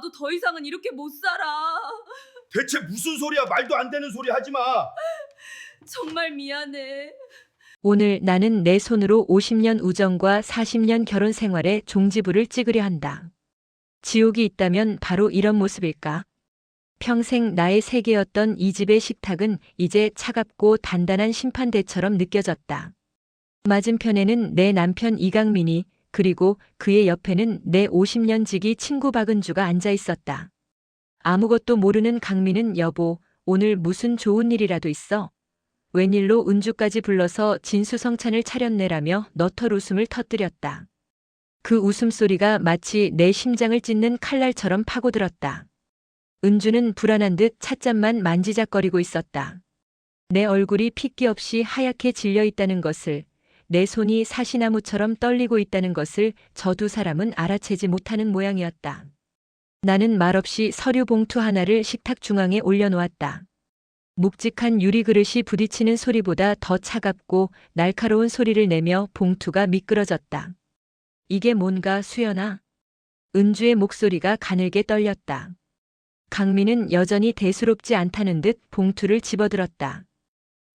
나도 더 이상은 이렇게 못 살아. 대체 무슨 소리야? 말도 안 되는 소리 하지 마. 정말 미안해. 오늘 나는 내 손으로 50년 우정과 40년 결혼 생활의 종지부를 찍으려 한다. 지옥이 있다면 바로 이런 모습일까? 평생 나의 세계였던 이 집의 식탁은 이제 차갑고 단단한 심판대처럼 느껴졌다. 맞은편에는 내 남편 이강민이, 그리고 그의 옆에는 내 50년 지기 친구 박은주가 앉아 있었다. 아무것도 모르는 강민은 여보, 오늘 무슨 좋은 일이라도 있어? 웬일로 은주까지 불러서 진수성찬을 차렸네라며 너털 웃음을 터뜨렸다. 그 웃음소리가 마치 내 심장을 찢는 칼날처럼 파고들었다. 은주는 불안한 듯 찻잔만 만지작거리고 있었다. 내 얼굴이 핏기 없이 하얗게 질려 있다는 것을, 내 손이 사시나무처럼 떨리고 있다는 것을 저 두 사람은 알아채지 못하는 모양이었다. 나는 말없이 서류 봉투 하나를 식탁 중앙에 올려놓았다. 묵직한 유리 그릇이 부딪히는 소리보다 더 차갑고 날카로운 소리를 내며 봉투가 미끄러졌다. 이게 뭔가 수연아? 은주의 목소리가 가늘게 떨렸다. 강민은 여전히 대수롭지 않다는 듯 봉투를 집어들었다.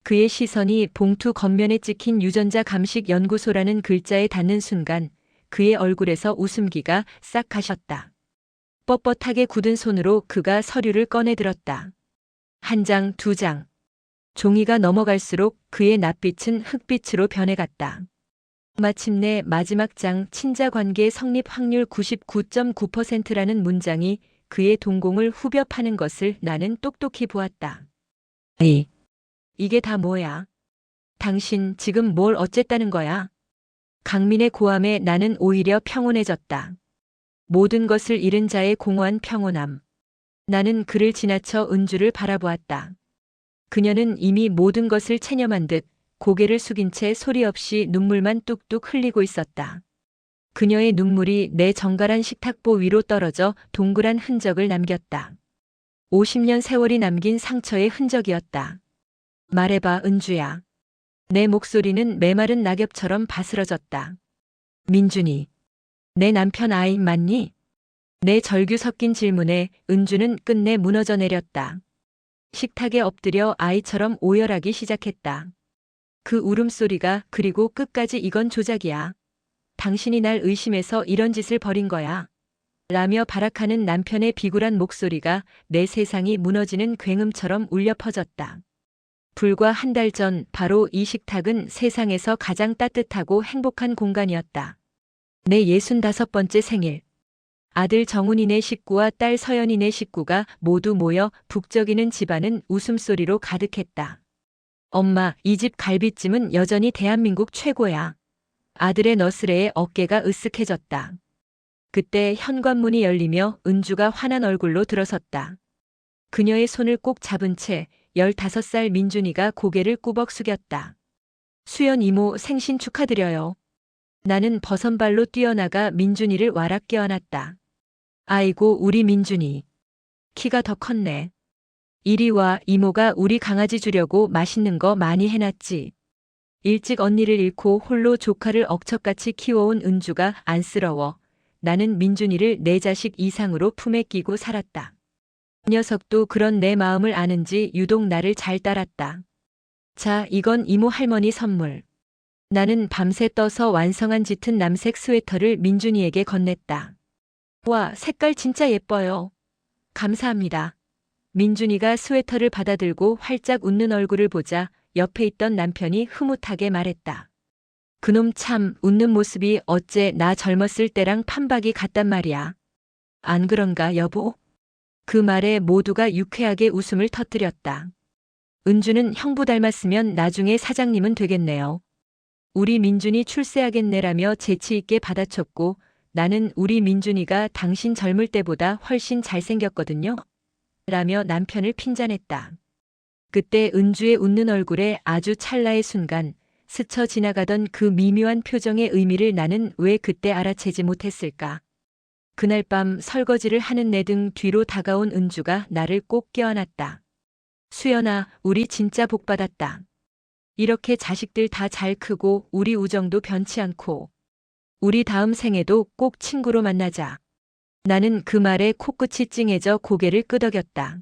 그의 시선이 봉투 겉면에 찍힌 유전자 감식 연구소라는 글자에 닿는 순간 그의 얼굴에서 웃음기가 싹 가셨다. 뻣뻣하게 굳은 손으로 그가 서류를 꺼내 들었다. 한 장, 두 장. 종이가 넘어갈수록 그의 낯빛은 흑빛으로 변해갔다. 마침내 마지막 장 친자 관계 성립 확률 99.9%라는 문장이 그의 동공을 후벼 파는 것을 나는 똑똑히 보았다. 이게 다 뭐야? 당신 지금 뭘 어쨌다는 거야? 강민의 고함에 나는 오히려 평온해졌다. 모든 것을 잃은 자의 공허한 평온함. 나는 그를 지나쳐 은주를 바라보았다. 그녀는 이미 모든 것을 체념한 듯 고개를 숙인 채 소리 없이 눈물만 뚝뚝 흘리고 있었다. 그녀의 눈물이 내 정갈한 식탁보 위로 떨어져 동그란 흔적을 남겼다. 50년 세월이 남긴 상처의 흔적이었다. 말해봐, 은주야. 내 목소리는 메마른 낙엽처럼 바스러졌다. 민준이, 내 남편 아이 맞니? 내 절규 섞인 질문에 은주는 끝내 무너져 내렸다. 식탁에 엎드려 아이처럼 오열하기 시작했다. 그 울음소리가 그리고 끝까지 이건 조작이야. 당신이 날 의심해서 이런 짓을 벌인 거야. 라며 발악하는 남편의 비굴한 목소리가 내 세상이 무너지는 굉음처럼 울려 퍼졌다. 불과 한 달 전 바로 이 식탁은 세상에서 가장 따뜻하고 행복한 공간이었다. 내 65번째 생일. 아들 정훈이네 식구와 딸 서연이네 식구가 모두 모여 북적이는 집안은 웃음소리로 가득했다. 엄마, 이 집 갈비찜은 여전히 대한민국 최고야. 아들의 너스레에 어깨가 으쓱해졌다. 그때 현관문이 열리며 은주가 환한 얼굴로 들어섰다. 그녀의 손을 꼭 잡은 채 15살 민준이가 고개를 꾸벅 숙였다. 수연 이모 생신 축하드려요. 나는 버선발로 뛰어나가 민준이를 와락 껴안았다. 아이고 우리 민준이. 키가 더 컸네. 이리 와, 이모가 우리 강아지 주려고 맛있는 거 많이 해놨지. 일찍 언니를 잃고 홀로 조카를 억척같이 키워온 은주가 안쓰러워. 나는 민준이를 내 자식 이상으로 품에 끼고 살았다. 그 녀석도 그런 내 마음을 아는지 유독 나를 잘 따랐다. 자, 이건 이모 할머니 선물. 나는 밤새 떠서 완성한 짙은 남색 스웨터를 민준이에게 건넸다. 와, 색깔 진짜 예뻐요. 감사합니다. 민준이가 스웨터를 받아들고 활짝 웃는 얼굴을 보자 옆에 있던 남편이 흐뭇하게 말했다. 그놈 참 웃는 모습이 어째 나 젊었을 때랑 판박이 같단 말이야. 안 그런가 여보? 그 말에 모두가 유쾌하게 웃음을 터뜨렸다. 은주는 형부 닮았으면 나중에 사장님은 되겠네요. 우리 민준이 출세하겠네라며 재치있게 받아쳤고 나는 우리 민준이가 당신 젊을 때보다 훨씬 잘생겼거든요. 라며 남편을 핀잔했다. 그때 은주의 웃는 얼굴에 아주 찰나의 순간 스쳐 지나가던 그 미묘한 표정의 의미를 나는 왜 그때 알아채지 못했을까. 그날 밤 설거지를 하는 내 등 뒤로 다가온 은주가 나를 꼭 껴안았다. 수연아, 우리 진짜 복받았다. 이렇게 자식들 다 잘 크고 우리 우정도 변치 않고 우리 다음 생에도 꼭 친구로 만나자. 나는 그 말에 코끝이 찡해져 고개를 끄덕였다.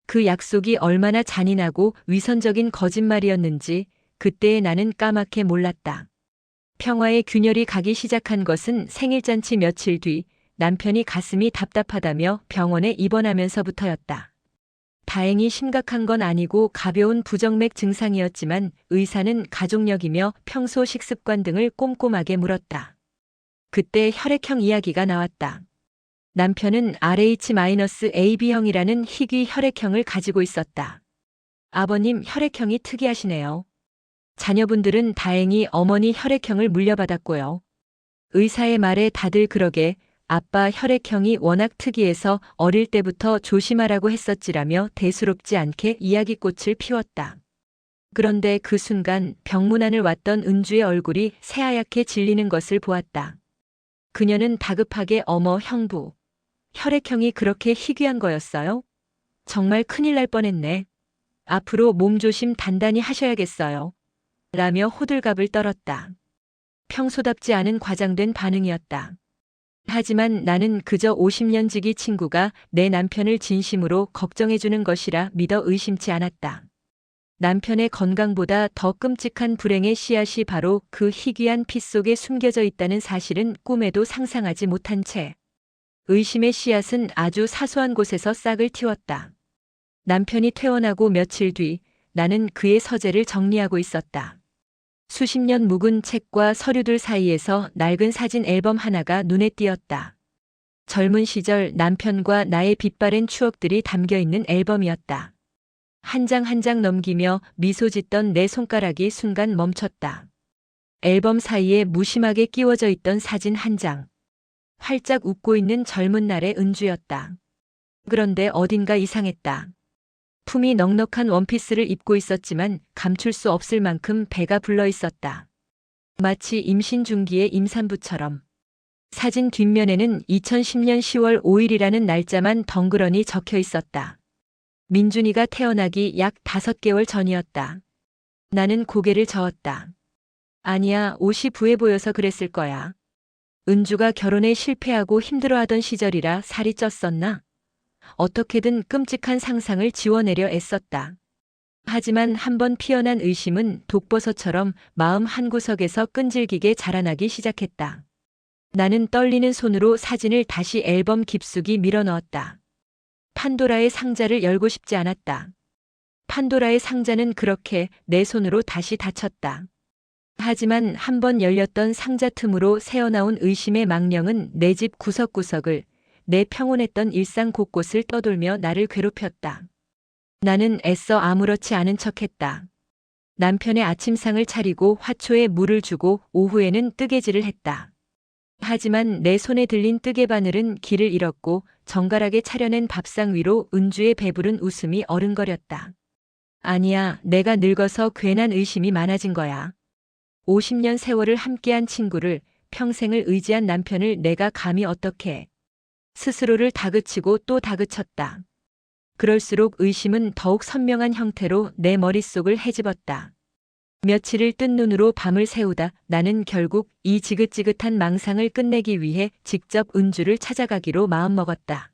그 약속이 얼마나 잔인하고 위선적인 거짓말이었는지 그때의 나는 까맣게 몰랐다. 평화의 균열이 가기 시작한 것은 생일잔치 며칠 뒤 남편이 가슴이 답답하다며 병원에 입원하면서부터였다. 다행히 심각한 건 아니고 가벼운 부정맥 증상이었지만 의사는 가족력이며 평소 식습관 등을 꼼꼼하게 물었다. 그때 혈액형 이야기가 나왔다. 남편은 RH-AB형이라는 희귀 혈액형을 가지고 있었다. 아버님 혈액형이 특이하시네요. 자녀분들은 다행히 어머니 혈액형을 물려받았고요. 의사의 말에 다들 그러게 아빠 혈액형이 워낙 특이해서 어릴 때부터 조심하라고 했었지라며 대수롭지 않게 이야기꽃을 피웠다. 그런데 그 순간 병문안을 왔던 은주의 얼굴이 새하얗게 질리는 것을 보았다. 그녀는 다급하게 어머 형부, 혈액형이 그렇게 희귀한 거였어요? 정말 큰일 날 뻔했네. 앞으로 몸조심 단단히 하셔야겠어요. 라며 호들갑을 떨었다. 평소답지 않은 과장된 반응이었다. 하지만 나는 그저 50년 지기 친구가 내 남편을 진심으로 걱정해주는 것이라 믿어 의심치 않았다. 남편의 건강보다 더 끔찍한 불행의 씨앗이 바로 그 희귀한 피 속에 숨겨져 있다는 사실은 꿈에도 상상하지 못한 채 의심의 씨앗은 아주 사소한 곳에서 싹을 틔웠다. 남편이 퇴원하고 며칠 뒤 나는 그의 서재를 정리하고 있었다. 수십 년 묵은 책과 서류들 사이에서 낡은 사진 앨범 하나가 눈에 띄었다. 젊은 시절 남편과 나의 빛바랜 추억들이 담겨 있는 앨범이었다. 한 장 한 장 넘기며 미소 짓던 내 손가락이 순간 멈췄다. 앨범 사이에 무심하게 끼워져 있던 사진 한 장. 활짝 웃고 있는 젊은 날의 은주였다. 그런데 어딘가 이상했다. 품이 넉넉한 원피스를 입고 있었지만 감출 수 없을 만큼 배가 불러 있었다. 마치 임신 중기의 임산부처럼. 사진 뒷면에는 2010년 10월 5일이라는 날짜만 덩그러니 적혀 있었다. 민준이가 태어나기 약 5개월 전이었다. 나는 고개를 저었다. 아니야, 옷이 부해 보여서 그랬을 거야. 은주가 결혼에 실패하고 힘들어하던 시절이라 살이 쪘었나? 어떻게든 끔찍한 상상을 지워내려 애썼다. 하지만 한번 피어난 의심은 독버섯처럼 마음 한구석에서 끈질기게 자라나기 시작했다. 나는 떨리는 손으로 사진을 다시 앨범 깊숙이 밀어넣었다. 판도라의 상자를 열고 싶지 않았다. 판도라의 상자는 그렇게 내 손으로 다시 닫혔다. 하지만 한번 열렸던 상자 틈으로 새어나온 의심의 망령은 내 집 구석구석을, 내 평온했던 일상 곳곳을 떠돌며 나를 괴롭혔다. 나는 애써 아무렇지 않은 척했다. 남편의 아침상을 차리고 화초에 물을 주고 오후에는 뜨개질을 했다. 하지만 내 손에 들린 뜨개 바늘은 길을 잃었고 정갈하게 차려낸 밥상 위로 은주의 배부른 웃음이 어른거렸다. 아니야, 내가 늙어서 괜한 의심이 많아진 거야. 50년 세월을 함께한 친구를, 평생을 의지한 남편을 내가 감히 어떻게. 스스로를 다그치고 또 다그쳤다. 그럴수록 의심은 더욱 선명한 형태로 내 머릿속을 헤집었다. 며칠을 뜬 눈으로 밤을 새우다 나는 결국 이 지긋지긋한 망상을 끝내기 위해 직접 은주를 찾아가기로 마음먹었다.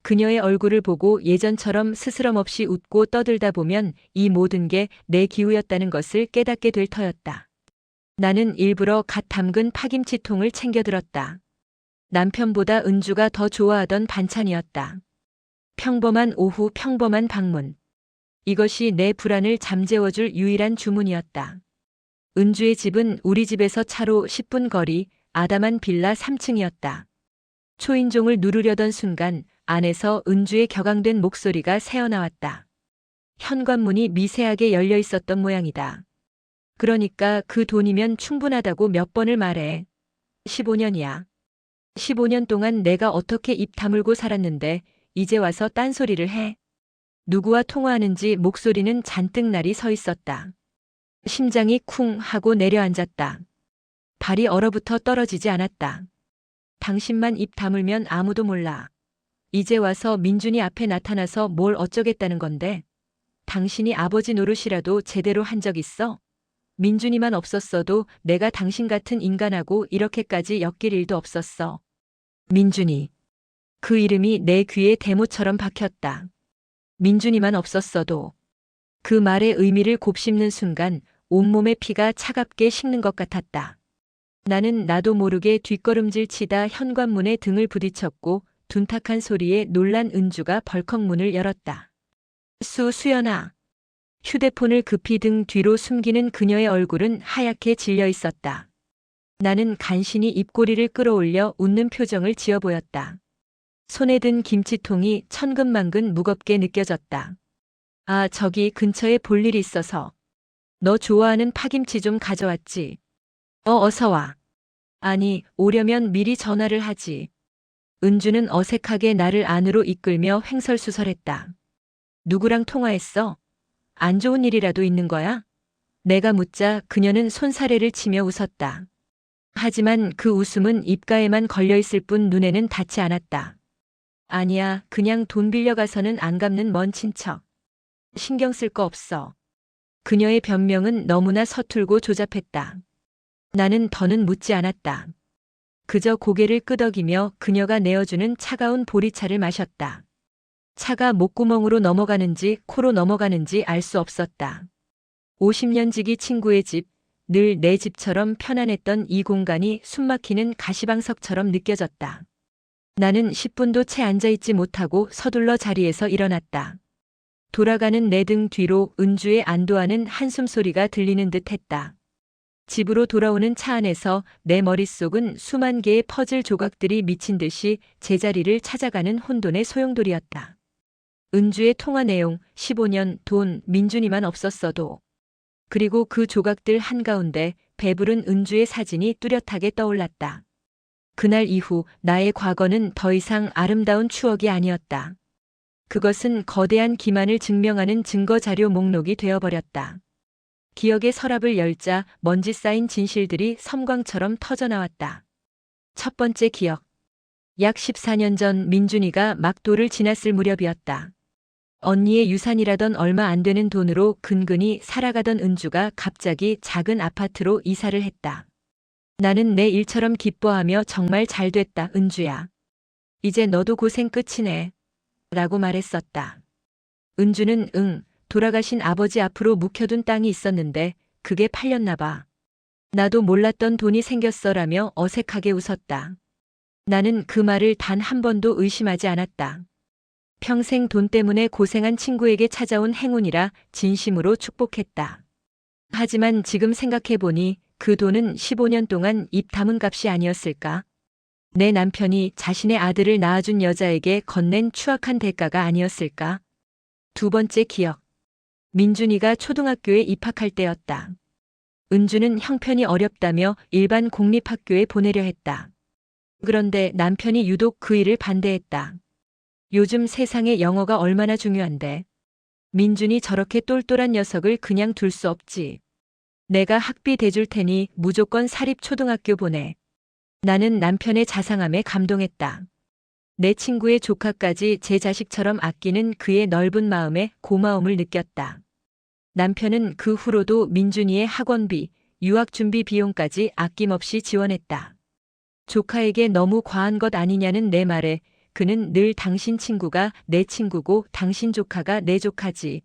그녀의 얼굴을 보고 예전처럼 스스럼 없이 웃고 떠들다 보면 이 모든 게 내 기우였다는 것을 깨닫게 될 터였다. 나는 일부러 갓 담근 파김치통을 챙겨들었다. 남편보다 은주가 더 좋아하던 반찬이었다. 평범한 오후 평범한 방문. 이것이 내 불안을 잠재워줄 유일한 주문이었다. 은주의 집은 우리 집에서 차로 10분 거리 아담한 빌라 3층이었다. 초인종을 누르려던 순간 안에서 은주의 격앙된 목소리가 새어나왔다. 현관문이 미세하게 열려 있었던 모양이다. 그러니까 그 돈이면 충분하다고 몇 번을 말해. 15년이야. 15년 동안 내가 어떻게 입 다물고 살았는데 이제 와서 딴소리를 해. 누구와 통화하는지 목소리는 잔뜩 날이 서 있었다. 심장이 쿵 하고 내려앉았다. 발이 얼어붙어 떨어지지 않았다. 당신만 입 다물면 아무도 몰라. 이제 와서 민준이 앞에 나타나서 뭘 어쩌겠다는 건데. 당신이 아버지 노릇이라도 제대로 한 적 있어? 민준이만 없었어도 내가 당신 같은 인간하고 이렇게까지 엮일 일도 없었어. 민준이. 그 이름이 내 귀에 대모처럼 박혔다. 민준이만 없었어도. 그 말의 의미를 곱씹는 순간 온몸의 피가 차갑게 식는 것 같았다. 나는 나도 모르게 뒷걸음질 치다 현관문에 등을 부딪혔고 둔탁한 소리에 놀란 은주가 벌컥 문을 열었다. 수연아. 휴대폰을 급히 등 뒤로 숨기는 그녀의 얼굴은 하얗게 질려 있었다. 나는 간신히 입꼬리를 끌어올려 웃는 표정을 지어 보였다. 손에 든 김치통이 천근만근 무겁게 느껴졌다. 아, 저기 근처에 볼 일이 있어서. 너 좋아하는 파김치 좀 가져왔지. 어서 와. 아니, 오려면 미리 전화를 하지. 은주는 어색하게 나를 안으로 이끌며 횡설수설했다. 누구랑 통화했어? 안 좋은 일이라도 있는 거야? 내가 묻자 그녀는 손사래를 치며 웃었다. 하지만 그 웃음은 입가에만 걸려있을 뿐 눈에는 닿지 않았다. 아니야, 그냥 돈 빌려가서는 안 갚는 먼 친척. 신경 쓸 거 없어. 그녀의 변명은 너무나 서툴고 조잡했다. 나는 더는 묻지 않았다. 그저 고개를 끄덕이며 그녀가 내어주는 차가운 보리차를 마셨다. 차가 목구멍으로 넘어가는지 코로 넘어가는지 알 수 없었다. 50년 지기 친구의 집, 늘 내 집처럼 편안했던 이 공간이 숨막히는 가시방석처럼 느껴졌다. 나는 10분도 채 앉아있지 못하고 서둘러 자리에서 일어났다. 돌아가는 내 등 뒤로 은주의 안도하는 한숨 소리가 들리는 듯 했다. 집으로 돌아오는 차 안에서 내 머릿속은 수만 개의 퍼즐 조각들이 미친 듯이 제자리를 찾아가는 혼돈의 소용돌이였다. 은주의 통화 내용, 15년, 돈, 민준이만 없었어도. 그리고 그 조각들 한가운데 배부른 은주의 사진이 뚜렷하게 떠올랐다. 그날 이후 나의 과거는 더 이상 아름다운 추억이 아니었다. 그것은 거대한 기만을 증명하는 증거 자료 목록이 되어버렸다. 기억의 서랍을 열자 먼지 쌓인 진실들이 섬광처럼 터져나왔다. 첫 번째 기억. 약 14년 전 민준이가 막 도를 지났을 무렵이었다. 언니의 유산이라던 얼마 안 되는 돈으로 근근히 살아가던 은주가 갑자기 작은 아파트로 이사를 했다. 나는 내 일처럼 기뻐하며 정말 잘 됐다, 은주야. 이제 너도 고생 끝이네. 라고 말했었다. 은주는 응, 돌아가신 아버지 앞으로 묵혀둔 땅이 있었는데 그게 팔렸나 봐. 나도 몰랐던 돈이 생겼어라며 어색하게 웃었다. 나는 그 말을 단 한 번도 의심하지 않았다. 평생 돈 때문에 고생한 친구에게 찾아온 행운이라 진심으로 축복했다. 하지만 지금 생각해보니 그 돈은 15년 동안 입 다문 값이 아니었을까? 내 남편이 자신의 아들을 낳아준 여자에게 건넨 추악한 대가가 아니었을까? 두 번째 기억. 민준이가 초등학교에 입학할 때였다. 은주는 형편이 어렵다며 일반 공립학교에 보내려 했다. 그런데 남편이 유독 그 일을 반대했다. 요즘 세상에 영어가 얼마나 중요한데. 민준이 저렇게 똘똘한 녀석을 그냥 둘 수 없지. 내가 학비 대줄 테니 무조건 사립초등학교 보내. 나는 남편의 자상함에 감동했다. 내 친구의 조카까지 제 자식처럼 아끼는 그의 넓은 마음에 고마움을 느꼈다. 남편은 그 후로도 민준이의 학원비, 유학준비 비용까지 아낌없이 지원했다. 조카에게 너무 과한 것 아니냐는 내 말에 그는 늘 당신 친구가 내 친구고 당신 조카가 내 조카지.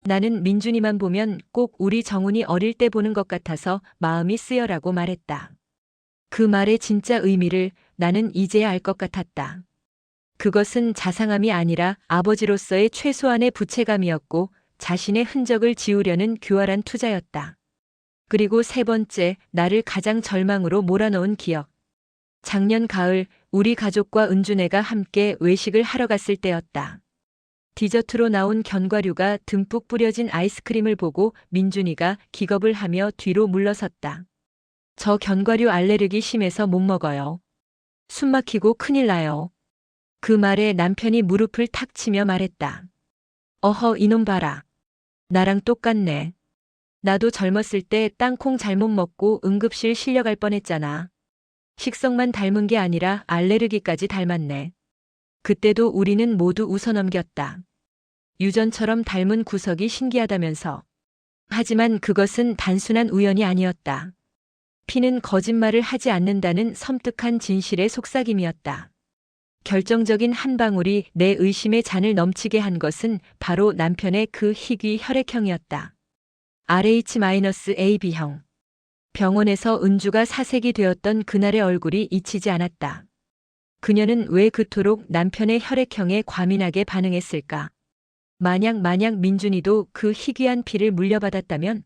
나는 민준이만 보면 꼭 우리 정훈이 어릴 때 보는 것 같아서 마음이 쓰여라고 말했다. 그 말의 진짜 의미를 나는 이제야 알 것 같았다. 그것은 자상함이 아니라 아버지로서의 최소한의 부채감이었고 자신의 흔적을 지우려는 교활한 투자였다. 그리고 세 번째, 나를 가장 절망으로 몰아넣은 기억. 작년 가을 우리 가족과 은준애가 함께 외식을 하러 갔을 때였다. 디저트로 나온 견과류가 듬뿍 뿌려진 아이스크림을 보고 민준이가 기겁을 하며 뒤로 물러섰다. 저 견과류 알레르기 심해서 못 먹어요. 숨 막히고 큰일 나요. 그 말에 남편이 무릎을 탁 치며 말했다. 어허, 이놈 봐라. 나랑 똑같네. 나도 젊었을 때 땅콩 잘못 먹고 응급실 실려갈 뻔했잖아. 식성만 닮은 게 아니라 알레르기까지 닮았네. 그때도 우리는 모두 웃어넘겼다. 유전처럼 닮은 구석이 신기하다면서. 하지만 그것은 단순한 우연이 아니었다. 피는 거짓말을 하지 않는다는 섬뜩한 진실의 속삭임이었다. 결정적인 한 방울이 내 의심의 잔을 넘치게 한 것은 바로 남편의 그 희귀 혈액형이었다. RH-AB형. 병원에서 은주가 사색이 되었던 그날의 얼굴이 잊히지 않았다. 그녀는 왜 그토록 남편의 혈액형에 과민하게 반응했을까? 만약 민준이도 그 희귀한 피를 물려받았다면,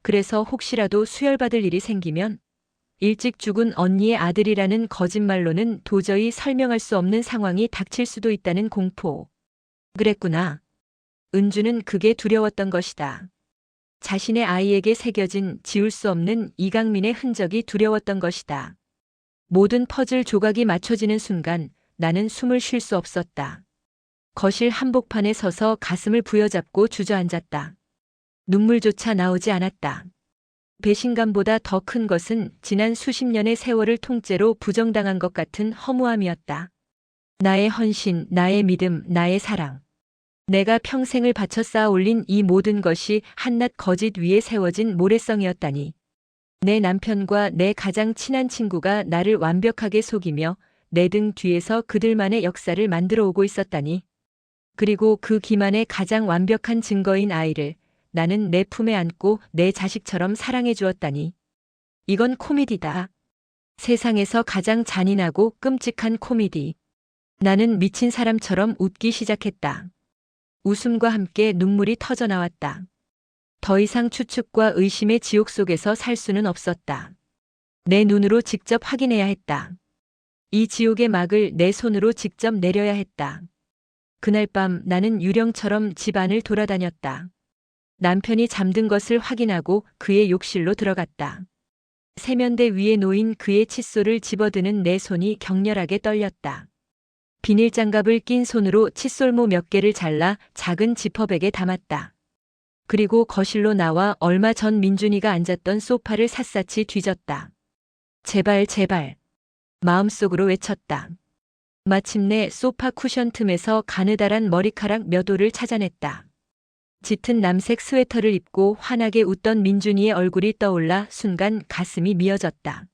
그래서 혹시라도 수혈받을 일이 생기면, 일찍 죽은 언니의 아들이라는 거짓말로는 도저히 설명할 수 없는 상황이 닥칠 수도 있다는 공포. 그랬구나. 은주는 그게 두려웠던 것이다. 자신의 아이에게 새겨진 지울 수 없는 이강민의 흔적이 두려웠던 것이다. 모든 퍼즐 조각이 맞춰지는 순간 나는 숨을 쉴 수 없었다. 거실 한복판에 서서 가슴을 부여잡고 주저앉았다. 눈물조차 나오지 않았다. 배신감보다 더 큰 것은 지난 수십 년의 세월을 통째로 부정당한 것 같은 허무함이었다. 나의 헌신, 나의 믿음, 나의 사랑. 내가 평생을 바쳐 쌓아 올린 이 모든 것이 한낱 거짓 위에 세워진 모래성이었다니. 내 남편과 내 가장 친한 친구가 나를 완벽하게 속이며 내 등 뒤에서 그들만의 역사를 만들어 오고 있었다니. 그리고 그 기만의 가장 완벽한 증거인 아이를 나는 내 품에 안고 내 자식처럼 사랑해 주었다니. 이건 코미디다. 세상에서 가장 잔인하고 끔찍한 코미디. 나는 미친 사람처럼 웃기 시작했다. 웃음과 함께 눈물이 터져 나왔다. 더 이상 추측과 의심의 지옥 속에서 살 수는 없었다. 내 눈으로 직접 확인해야 했다. 이 지옥의 막을 내 손으로 직접 내려야 했다. 그날 밤 나는 유령처럼 집안을 돌아다녔다. 남편이 잠든 것을 확인하고 그의 욕실로 들어갔다. 세면대 위에 놓인 그의 칫솔을 집어드는 내 손이 격렬하게 떨렸다. 비닐장갑을 낀 손으로 칫솔모 몇 개를 잘라 작은 지퍼백에 담았다. 그리고 거실로 나와 얼마 전 민준이가 앉았던 소파를 샅샅이 뒤졌다. 제발 제발. 마음속으로 외쳤다. 마침내 소파 쿠션 틈에서 가느다란 머리카락 몇 올을 찾아냈다. 짙은 남색 스웨터를 입고 환하게 웃던 민준이의 얼굴이 떠올라 순간 가슴이 미어졌다.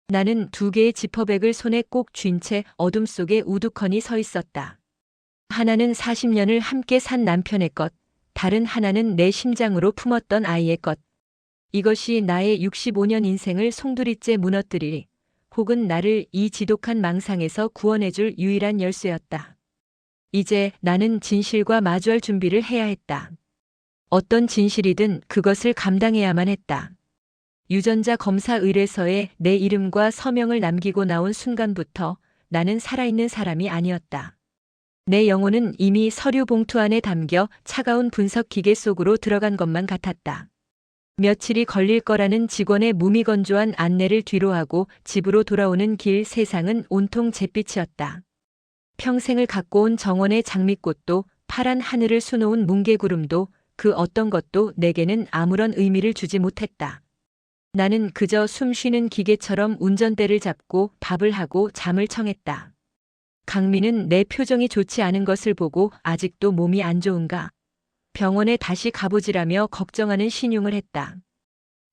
나는 두 개의 지퍼백을 손에 꼭 쥔 채 어둠 속에 우두커니 서 있었다. 하나는 40년을 함께 산 남편의 것, 다른 하나는 내 심장으로 품었던 아이의 것. 이것이 나의 65년 인생을 송두리째 무너뜨릴, 혹은 나를 이 지독한 망상에서 구원해줄 유일한 열쇠였다. 이제 나는 진실과 마주할 준비를 해야 했다. 어떤 진실이든 그것을 감당해야만 했다. 유전자 검사 의뢰서에 내 이름과 서명을 남기고 나온 순간부터 나는 살아있는 사람이 아니었다. 내 영혼은 이미 서류 봉투 안에 담겨 차가운 분석 기계 속으로 들어간 것만 같았다. 며칠이 걸릴 거라는 직원의 무미건조한 안내를 뒤로하고 집으로 돌아오는 길 세상은 온통 잿빛이었다. 평생을 갖고 온 정원의 장미꽃도 파란 하늘을 수놓은 뭉게구름도 그 어떤 것도 내게는 아무런 의미를 주지 못했다. 나는 그저 숨 쉬는 기계처럼 운전대를 잡고 밥을 하고 잠을 청했다. 강민은 내 표정이 좋지 않은 것을 보고 아직도 몸이 안 좋은가? 병원에 다시 가보지라며 걱정하는 신용을 했다.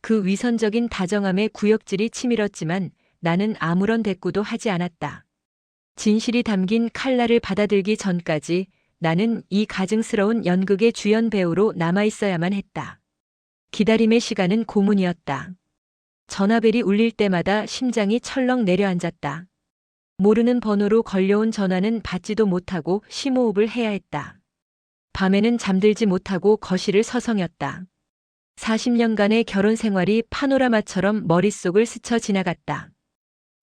그 위선적인 다정함에 구역질이 치밀었지만 나는 아무런 대꾸도 하지 않았다. 진실이 담긴 칼날을 받아들기 전까지 나는 이 가증스러운 연극의 주연 배우로 남아있어야만 했다. 기다림의 시간은 고문이었다. 전화벨이 울릴 때마다 심장이 철렁 내려앉았다. 모르는 번호로 걸려온 전화는 받지도 못하고 심호흡을 해야 했다. 밤에는 잠들지 못하고 거실을 서성였다. 40년간의 결혼 생활이 파노라마처럼 머릿속을 스쳐 지나갔다.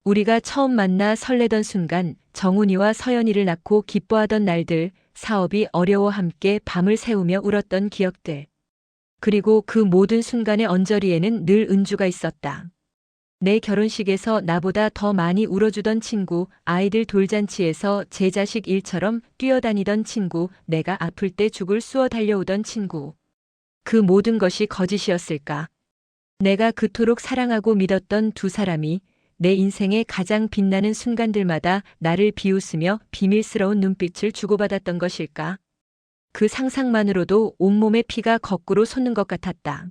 우리가 처음 만나 설레던 순간, 정훈이와 서연이를 낳고 기뻐하던 날들, 사업이 어려워 함께 밤을 새우며 울었던 기억들. 그리고 그 모든 순간의 언저리에는 늘 은주가 있었다. 내 결혼식에서 나보다 더 많이 울어주던 친구, 아이들 돌잔치에서 제 자식 일처럼 뛰어다니던 친구, 내가 아플 때 죽을 쑤어 달려오던 친구. 그 모든 것이 거짓이었을까? 내가 그토록 사랑하고 믿었던 두 사람이 내 인생의 가장 빛나는 순간들마다 나를 비웃으며 비밀스러운 눈빛을 주고받았던 것일까? 그 상상만으로도 온몸의 피가 거꾸로 솟는 것 같았다.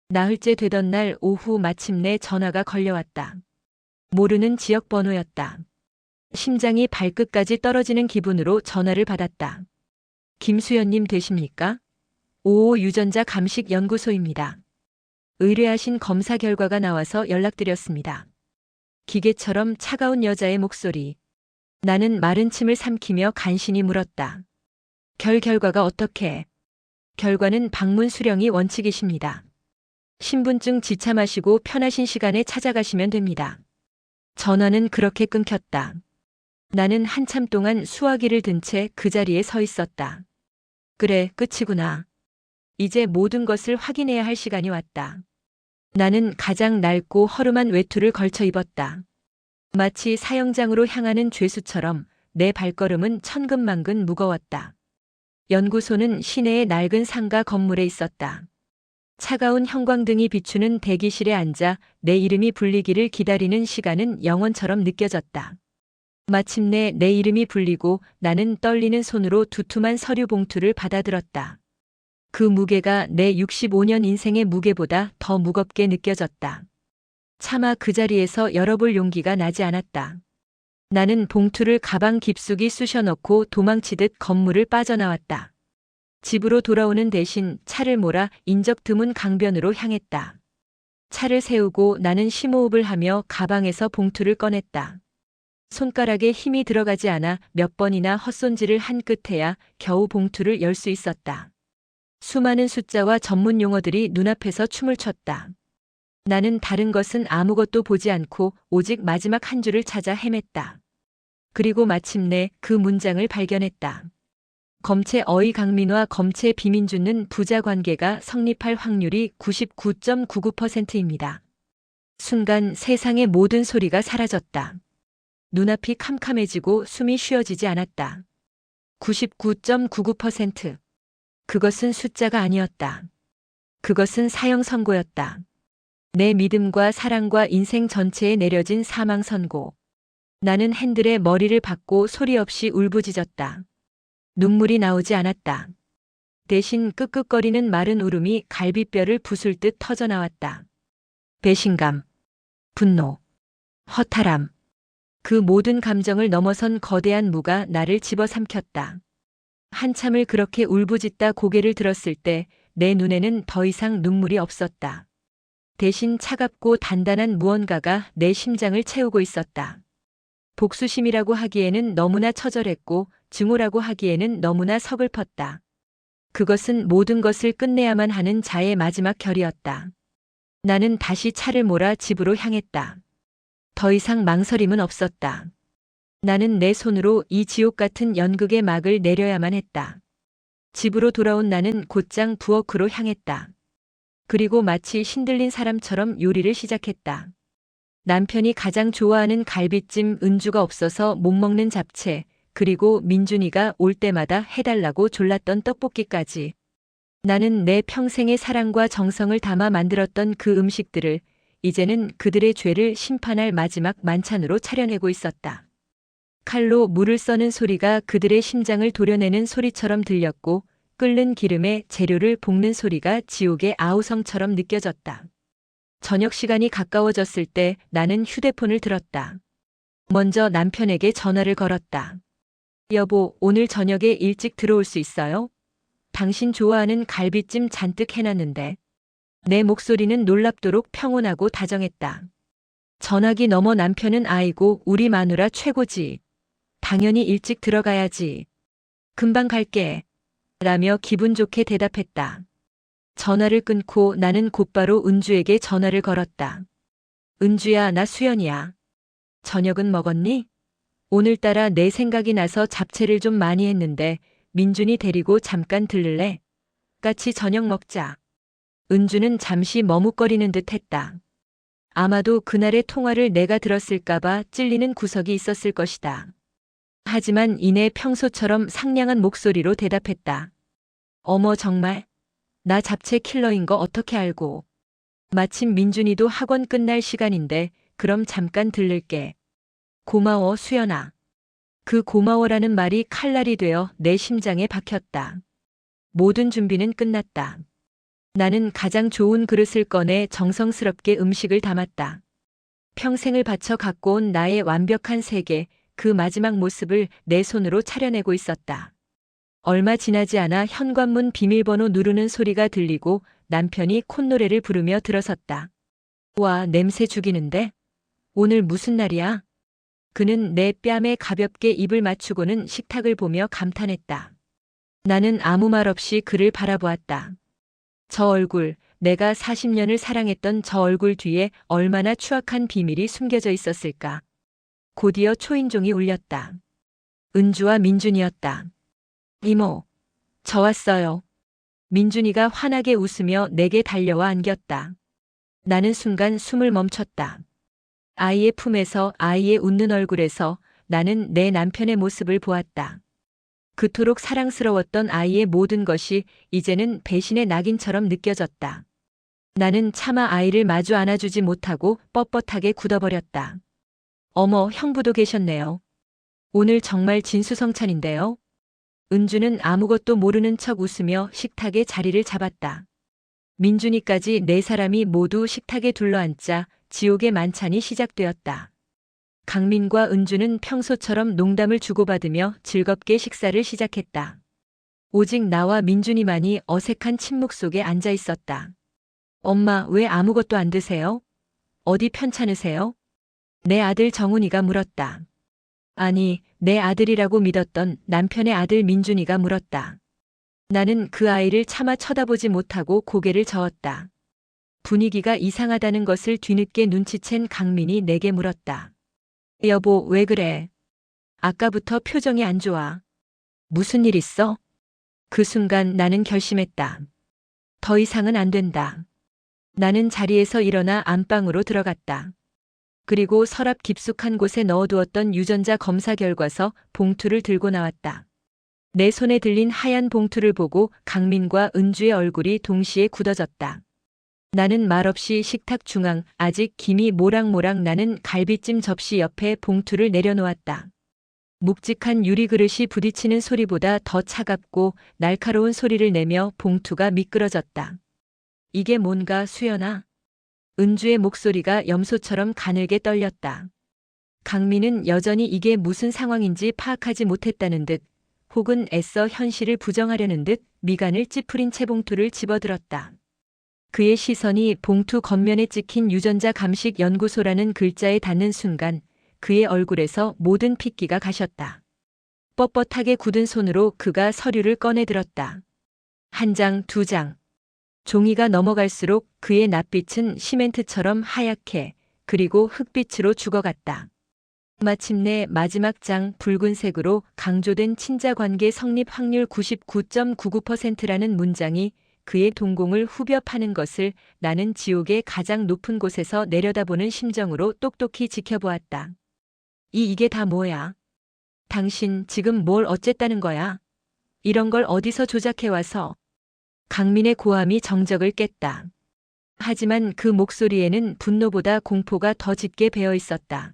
나흘째 되던 날 오후 마침내 전화가 걸려왔다. 모르는 지역 번호였다. 심장이 발끝까지 떨어지는 기분으로 전화를 받았다. 김수연님 되십니까? 55 유전자 감식 연구소입니다. 의뢰하신 검사 결과가 나와서 연락드렸습니다. 기계처럼 차가운 여자의 목소리. 나는 마른 침을 삼키며 간신히 물었다. 결과가 어떻게? 결과는 방문 수령이 원칙이십니다. 신분증 지참하시고 편하신 시간에 찾아가시면 됩니다. 전화는 그렇게 끊겼다. 나는 한참 동안 수화기를 든 채 그 자리에 서 있었다. 그래, 끝이구나. 이제 모든 것을 확인해야 할 시간이 왔다. 나는 가장 낡고 허름한 외투를 걸쳐 입었다. 마치 사형장으로 향하는 죄수처럼 내 발걸음은 천근만근 무거웠다. 연구소는 시내의 낡은 상가 건물에 있었다. 차가운 형광등이 비추는 대기실에 앉아 내 이름이 불리기를 기다리는 시간은 영원처럼 느껴졌다. 마침내 내 이름이 불리고 나는 떨리는 손으로 두툼한 서류 봉투를 받아들었다. 그 무게가 내 65년 인생의 무게보다 더 무겁게 느껴졌다. 차마 그 자리에서 열어볼 용기가 나지 않았다. 나는 봉투를 가방 깊숙이 쑤셔넣고 도망치듯 건물을 빠져나왔다. 집으로 돌아오는 대신 차를 몰아 인적 드문 강변으로 향했다. 차를 세우고 나는 심호흡을 하며 가방에서 봉투를 꺼냈다. 손가락에 힘이 들어가지 않아 몇 번이나 헛손질을 한 끝에야 겨우 봉투를 열 수 있었다. 수많은 숫자와 전문 용어들이 눈앞에서 춤을 췄다. 나는 다른 것은 아무것도 보지 않고 오직 마지막 한 줄을 찾아 헤맸다. 그리고 마침내 그 문장을 발견했다. 검체 어이 강민과 검체 비민주는 부자 관계가 성립할 확률이 99.99%입니다. 순간 세상의 모든 소리가 사라졌다. 눈앞이 캄캄해지고 숨이 쉬어지지 않았다. 99.99%. 그것은 숫자가 아니었다. 그것은 사형 선고였다. 내 믿음과 사랑과 인생 전체에 내려진 사망 선고. 나는 핸들에 머리를 박고 소리 없이 울부짖었다. 눈물이 나오지 않았다. 대신 끄끄거리는 마른 울음이 갈비뼈를 부술 듯 터져나왔다. 배신감, 분노, 허탈함. 그 모든 감정을 넘어선 거대한 무가 나를 집어삼켰다. 한참을 그렇게 울부짖다 고개를 들었을 때 내 눈에는 더 이상 눈물이 없었다. 대신 차갑고 단단한 무언가가 내 심장을 채우고 있었다. 복수심이라고 하기에는 너무나 처절했고 증오라고 하기에는 너무나 서글펐다. 그것은 모든 것을 끝내야만 하는 자의 마지막 결이었다. 나는 다시 차를 몰아 집으로 향했다. 더 이상 망설임은 없었다. 나는 내 손으로 이 지옥 같은 연극의 막을 내려야만 했다. 집으로 돌아온 나는 곧장 부엌으로 향했다. 그리고 마치 신들린 사람처럼 요리를 시작했다. 남편이 가장 좋아하는 갈비찜, 은주가 없어서 못 먹는 잡채, 그리고 민준이가 올 때마다 해달라고 졸랐던 떡볶이까지. 나는 내 평생의 사랑과 정성을 담아 만들었던 그 음식들을 이제는 그들의 죄를 심판할 마지막 만찬으로 차려내고 있었다. 칼로 물을 써는 소리가 그들의 심장을 도려내는 소리처럼 들렸고 끓는 기름에 재료를 볶는 소리가 지옥의 아우성처럼 느껴졌다. 저녁 시간이 가까워졌을 때 나는 휴대폰을 들었다. 먼저 남편에게 전화를 걸었다. 여보, 오늘 저녁에 일찍 들어올 수 있어요? 당신 좋아하는 갈비찜 잔뜩 해놨는데. 내 목소리는 놀랍도록 평온하고 다정했다. 전화기 너머 남편은 아이고 우리 마누라 최고지. 당연히 일찍 들어가야지. 금방 갈게. 라며 기분 좋게 대답했다. 전화를 끊고 나는 곧바로 은주에게 전화를 걸었다. 은주야, 나 수연이야. 저녁은 먹었니? 오늘따라 내 생각이 나서 잡채를 좀 많이 했는데 민준이 데리고 잠깐 들를래? 같이 저녁 먹자. 은주는 잠시 머뭇거리는 듯 했다. 아마도 그날의 통화를 내가 들었을까봐 찔리는 구석이 있었을 것이다. 하지만 이내 평소처럼 상냥한 목소리로 대답했다. 어머, 정말? 나 잡채 킬러인 거 어떻게 알고? 마침 민준이도 학원 끝날 시간인데 그럼 잠깐 들를게. 고마워, 수연아. 그 고마워라는 말이 칼날이 되어 내 심장에 박혔다. 모든 준비는 끝났다. 나는 가장 좋은 그릇을 꺼내 정성스럽게 음식을 담았다. 평생을 바쳐 갖고 온 나의 완벽한 세계, 그 마지막 모습을 내 손으로 차려내고 있었다. 얼마 지나지 않아 현관문 비밀번호 누르는 소리가 들리고 남편이 콧노래를 부르며 들어섰다. 와, 냄새 죽이는데? 오늘 무슨 날이야? 그는 내 뺨에 가볍게 입을 맞추고는 식탁을 보며 감탄했다. 나는 아무 말 없이 그를 바라보았다. 저 얼굴, 내가 40년을 사랑했던 저 얼굴 뒤에 얼마나 추악한 비밀이 숨겨져 있었을까. 곧이어 초인종이 울렸다. 은주와 민준이었다. 이모, 저 왔어요. 민준이가 환하게 웃으며 내게 달려와 안겼다. 나는 순간 숨을 멈췄다. 아이의 품에서, 아이의 웃는 얼굴에서 나는 내 남편의 모습을 보았다. 그토록 사랑스러웠던 아이의 모든 것이 이제는 배신의 낙인처럼 느껴졌다. 나는 차마 아이를 마주 안아주지 못하고 뻣뻣하게 굳어버렸다. 어머, 형부도 계셨네요. 오늘 정말 진수성찬인데요. 은주는 아무것도 모르는 척 웃으며 식탁에 자리를 잡았다. 민준이까지 네 사람이 모두 식탁에 둘러앉자 지옥의 만찬이 시작되었다. 강민과 은주는 평소처럼 농담을 주고받으며 즐겁게 식사를 시작했다. 오직 나와 민준이만이 어색한 침묵 속에 앉아 있었다. 엄마, 왜 아무것도 안 드세요? 어디 편찮으세요? 내 아들 정훈이가 물었다. 아니, 내 아들이라고 믿었던 남편의 아들 민준이가 물었다. 나는 그 아이를 차마 쳐다보지 못하고 고개를 저었다. 분위기가 이상하다는 것을 뒤늦게 눈치챈 강민이 내게 물었다. 여보, 왜 그래? 아까부터 표정이 안 좋아. 무슨 일 있어? 그 순간 나는 결심했다. 더 이상은 안 된다. 나는 자리에서 일어나 안방으로 들어갔다. 그리고 서랍 깊숙한 곳에 넣어두었던 유전자 검사 결과서 봉투를 들고 나왔다. 내 손에 들린 하얀 봉투를 보고 강민과 은주의 얼굴이 동시에 굳어졌다. 나는 말없이 식탁 중앙 아직 김이 모락모락 나는 갈비찜 접시 옆에 봉투를 내려놓았다. 묵직한 유리그릇이 부딪히는 소리보다 더 차갑고 날카로운 소리를 내며 봉투가 미끄러졌다. 이게 뭔가, 수연아? 은주의 목소리가 염소처럼 가늘게 떨렸다. 강민은 여전히 이게 무슨 상황인지 파악하지 못했다는 듯, 혹은 애써 현실을 부정하려는 듯 미간을 찌푸린 채 봉투를 집어들었다. 그의 시선이 봉투 겉면에 찍힌 유전자 감식 연구소라는 글자에 닿는 순간 그의 얼굴에서 모든 핏기가 가셨다. 뻣뻣하게 굳은 손으로 그가 서류를 꺼내 들었다. 한 장, 두 장. 종이가 넘어갈수록 그의 낯빛은 시멘트처럼 하얗게 그리고 흑빛으로 죽어갔다. 마침내 마지막 장, 붉은색으로 강조된 친자관계 성립 확률 99.99%라는 문장이 그의 동공을 후벼 파는 것을 나는 지옥의 가장 높은 곳에서 내려다보는 심정으로 똑똑히 지켜보았다. 이게 다 뭐야? 당신 지금 뭘 어쨌다는 거야? 이런 걸 어디서 조작해와서? 강민의 고함이 정적을 깼다. 하지만 그 목소리에는 분노보다 공포가 더 짙게 배어 있었다.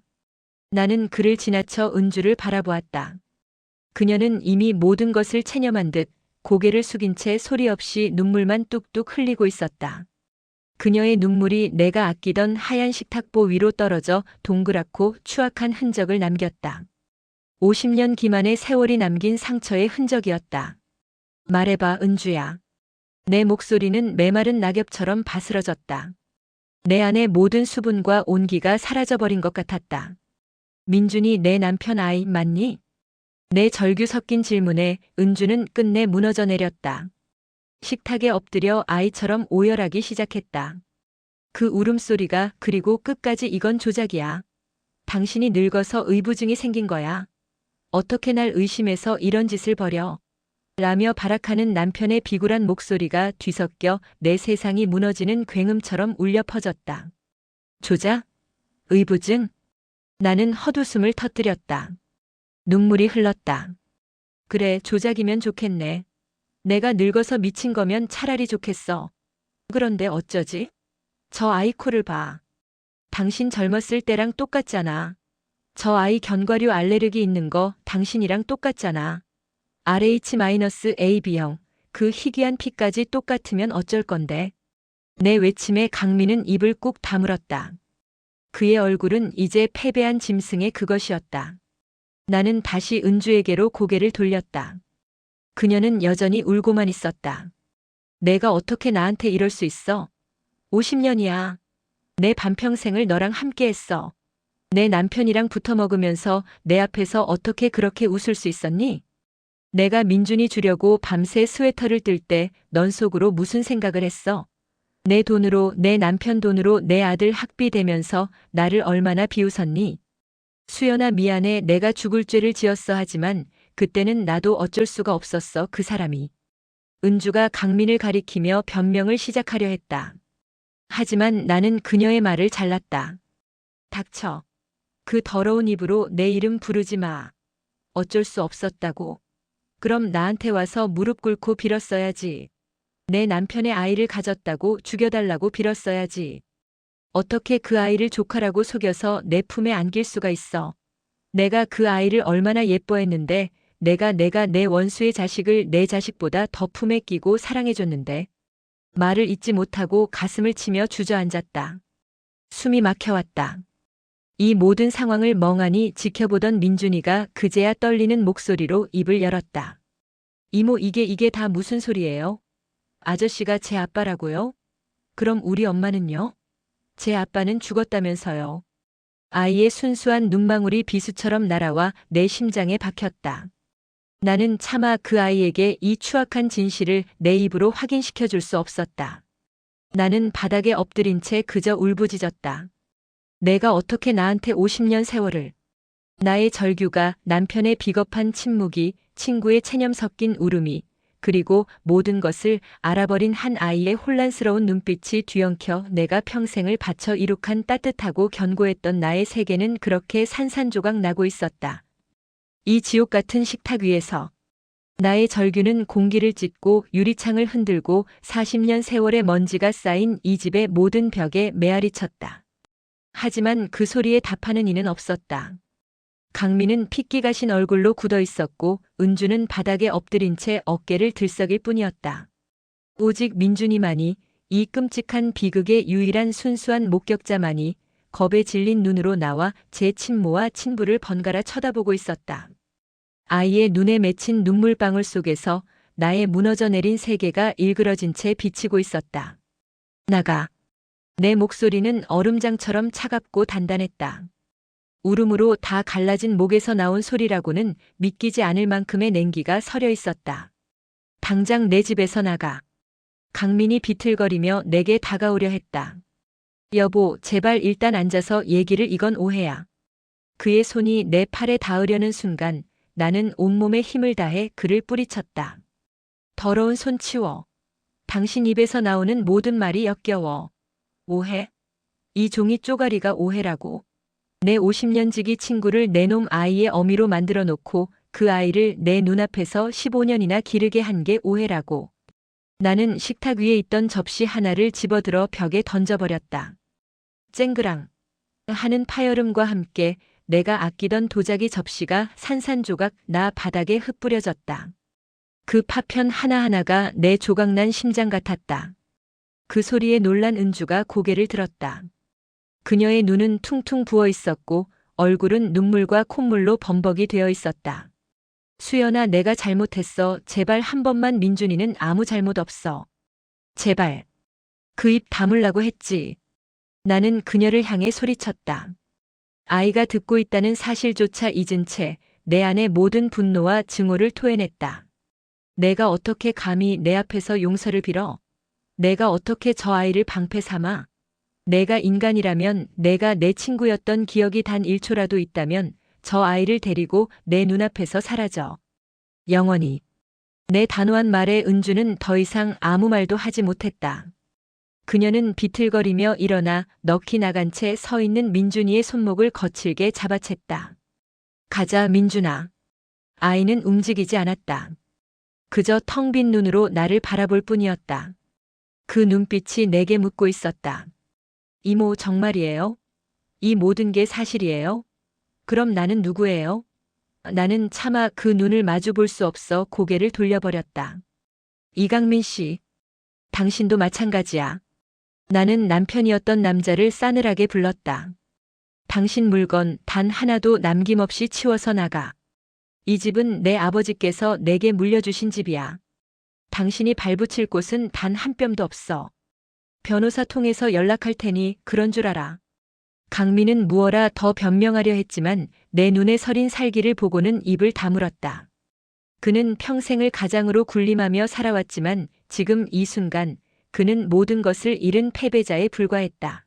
나는 그를 지나쳐 은주를 바라보았다. 그녀는 이미 모든 것을 체념한 듯 고개를 숙인 채 소리 없이 눈물만 뚝뚝 흘리고 있었다. 그녀의 눈물이 내가 아끼던 하얀 식탁보 위로 떨어져 동그랗고 추악한 흔적을 남겼다. 50년 기만의 세월이 남긴 상처의 흔적이었다. 말해봐, 은주야. 내 목소리는 메마른 낙엽처럼 바스러졌다. 내 안의 모든 수분과 온기가 사라져버린 것 같았다. 민준이 내 남편 아이 맞니? 내 절규 섞인 질문에 은주는 끝내 무너져 내렸다. 식탁에 엎드려 아이처럼 오열하기 시작했다. 그 울음소리가 그리고 끝까지 이건 조작이야. 당신이 늙어서 의부증이 생긴 거야. 어떻게 날 의심해서 이런 짓을 벌여? 라며 발악하는 남편의 비굴한 목소리가 뒤섞여 내 세상이 무너지는 굉음처럼 울려 퍼졌다. 조작? 의부증? 나는 헛웃음을 터뜨렸다. 눈물이 흘렀다. 그래, 조작이면 좋겠네. 내가 늙어서 미친 거면 차라리 좋겠어. 그런데 어쩌지? 저 아이 코를 봐. 당신 젊었을 때랑 똑같잖아. 저 아이 견과류 알레르기 있는 거 당신이랑 똑같잖아. RH-AB형, 그 희귀한 피까지 똑같으면 어쩔 건데. 내 외침에 강민은 입을 꾹 다물었다. 그의 얼굴은 이제 패배한 짐승의 그것이었다. 나는 다시 은주에게로 고개를 돌렸다. 그녀는 여전히 울고만 있었다. 내가 어떻게 나한테 이럴 수 있어? 50년이야. 내 반평생을 너랑 함께 했어. 내 남편이랑 붙어 먹으면서 내 앞에서 어떻게 그렇게 웃을 수 있었니? 내가 민준이 주려고 밤새 스웨터를 뜰 때 넌 속으로 무슨 생각을 했어? 내 돈으로, 내 남편 돈으로 내 아들 학비 대면서 나를 얼마나 비웃었니? 수연아, 미안해. 내가 죽을 죄를 지었어. 하지만 그때는 나도 어쩔 수가 없었어. 그 사람이. 은주가 강민을 가리키며 변명을 시작하려 했다. 하지만 나는 그녀의 말을 잘랐다. 닥쳐. 그 더러운 입으로 내 이름 부르지 마. 어쩔 수 없었다고. 그럼 나한테 와서 무릎 꿇고 빌었어야지. 내 남편의 아이를 가졌다고 죽여달라고 빌었어야지. 어떻게 그 아이를 조카라고 속여서 내 품에 안길 수가 있어. 내가 그 아이를 얼마나 예뻐했는데, 내가 내 원수의 자식을 내 자식보다 더 품에 끼고 사랑해줬는데. 말을 잇지 못하고 가슴을 치며 주저앉았다. 숨이 막혀왔다. 이 모든 상황을 멍하니 지켜보던 민준이가 그제야 떨리는 목소리로 입을 열었다. 이모, 이게 다 무슨 소리예요? 아저씨가 제 아빠라고요? 그럼 우리 엄마는요? 제 아빠는 죽었다면서요. 아이의 순수한 눈망울이 비수처럼 날아와 내 심장에 박혔다. 나는 차마 그 아이에게 이 추악한 진실을 내 입으로 확인시켜 줄 수 없었다. 나는 바닥에 엎드린 채 그저 울부짖었다. 내가 어떻게 나한테 50년 세월을. 나의 절규가, 남편의 비겁한 침묵이, 친구의 체념 섞인 울음이, 그리고 모든 것을 알아버린 한 아이의 혼란스러운 눈빛이 뒤엉켜 내가 평생을 바쳐 이룩한 따뜻하고 견고했던 나의 세계는 그렇게 산산조각 나고 있었다. 이 지옥 같은 식탁 위에서 나의 절규는 공기를 찢고 유리창을 흔들고 40년 세월의 먼지가 쌓인 이 집의 모든 벽에 메아리 쳤다. 하지만 그 소리에 답하는 이는 없었다. 강민은 핏기 가신 얼굴로 굳어 있었고 은주는 바닥에 엎드린 채 어깨를 들썩일 뿐이었다. 오직 민준이만이, 이 끔찍한 비극의 유일한 순수한 목격자만이 겁에 질린 눈으로 나와 제 친모와 친부를 번갈아 쳐다보고 있었다. 아이의 눈에 맺힌 눈물방울 속에서 나의 무너져 내린 세계가 일그러진 채 비치고 있었다. 나가. 내 목소리는 얼음장처럼 차갑고 단단했다. 울음으로 다 갈라진 목에서 나온 소리라고는 믿기지 않을 만큼의 냉기가 서려 있었다. 당장 내 집에서 나가. 강민이 비틀거리며 내게 다가오려 했다. 여보, 제발 일단 앉아서 얘기를. 이건 오해야. 그의 손이 내 팔에 닿으려는 순간 나는 온몸에 힘을 다해 그를 뿌리쳤다. 더러운 손 치워. 당신 입에서 나오는 모든 말이 역겨워. 오해? 이 종이 쪼가리가 오해라고. 내 50년 지기 친구를 내 놈 아이의 어미로 만들어 놓고 그 아이를 내 눈앞에서 15년이나 기르게 한 게 오해라고. 나는 식탁 위에 있던 접시 하나를 집어들어 벽에 던져버렸다. 쨍그랑 하는 파열음과 함께 내가 아끼던 도자기 접시가 산산조각 나 바닥에 흩뿌려졌다. 그 파편 하나하나가 내 조각난 심장 같았다. 그 소리에 놀란 은주가 고개를 들었다. 그녀의 눈은 퉁퉁 부어 있었고 얼굴은 눈물과 콧물로 범벅이 되어 있었다. 수연아, 내가 잘못했어. 제발 한 번만. 민준이는 아무 잘못 없어. 제발. 그 입 다물라고 했지. 나는 그녀를 향해 소리쳤다. 아이가 듣고 있다는 사실조차 잊은 채 내 안의 모든 분노와 증오를 토해냈다. 내가 어떻게 감히 내 앞에서 용서를 빌어? 내가 어떻게 저 아이를 방패 삼아? 내가 인간이라면, 내가 내 친구였던 기억이 단 1초라도 있다면 저 아이를 데리고 내 눈앞에서 사라져. 영원히. 내 단호한 말에 은주는 더 이상 아무 말도 하지 못했다. 그녀는 비틀거리며 일어나 넋이 나간 채 서 있는 민준이의 손목을 거칠게 잡아챘다. 가자, 민준아. 아이는 움직이지 않았다. 그저 텅 빈 눈으로 나를 바라볼 뿐이었다. 그 눈빛이 내게 묻고 있었다. 이모, 정말이에요? 이 모든 게 사실이에요? 그럼 나는 누구예요? 나는 차마 그 눈을 마주 볼 수 없어 고개를 돌려버렸다. 이강민 씨. 당신도 마찬가지야. 나는 남편이었던 남자를 싸늘하게 불렀다. 당신 물건 단 하나도 남김없이 치워서 나가. 이 집은 내 아버지께서 내게 물려주신 집이야. 당신이 발붙일 곳은 단 한 뼘도 없어. 변호사 통해서 연락할 테니 그런 줄 알아. 강민은 무어라 더 변명하려 했지만 내 눈에 서린 살기를 보고는 입을 다물었다. 그는 평생을 가장으로 군림하며 살아왔지만 지금 이 순간 그는 모든 것을 잃은 패배자에 불과했다.